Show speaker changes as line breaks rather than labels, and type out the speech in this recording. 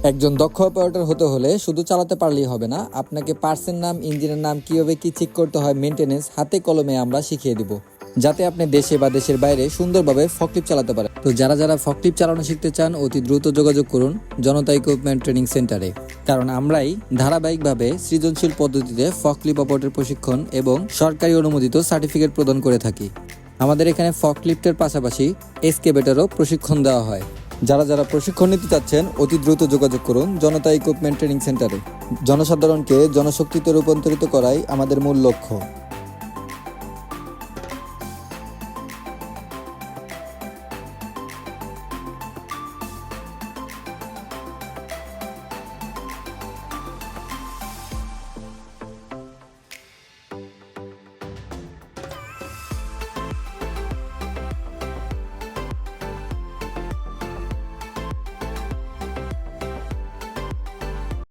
একজন দক্ষ অপারেটর হতে হলে শুধু চালাতে পারলেই হবে না, আপনাকে পার্টসের নাম, ইঞ্জিনের নাম, কিভাবে কি চেক করতে হয়, মেইনটেনেন্স হাতে কলমে আমরা শিখিয়ে দিব, যাতে আপনি দেশে বা দেশের বাইরে সুন্দরভাবে ফকলিফট চালাতে পারেন। তো যারা ফকলিফট চালানো শিখতে চান, অতি দ্রুত যোগাযোগ করুন জনতা ইকুইপমেন্ট ট্রেনিং সেন্টারে, কারণ আমরাই ধারাবাহিকভাবে সৃজনশীল পদ্ধতিতে ফকলিফট অপারেটর প্রশিক্ষণ এবং সরকারি অনুমোদিত সার্টিফিকেট প্রদান করে থাকি। আমাদের এখানে ফকলিফটের পাশাপাশি এক্সকেভেটরও প্রশিক্ষণ দেওয়া হয়। যারা প্রশিক্ষণ নিতে চাচ্ছেন অতি দ্রুত যোগাযোগ করুন জনতা ইকুইপমেন্ট ট্রেনিং সেন্টারে। জনসাধারণকে জনশক্তিতে রূপান্তরিত করাই আমাদের মূল লক্ষ্য।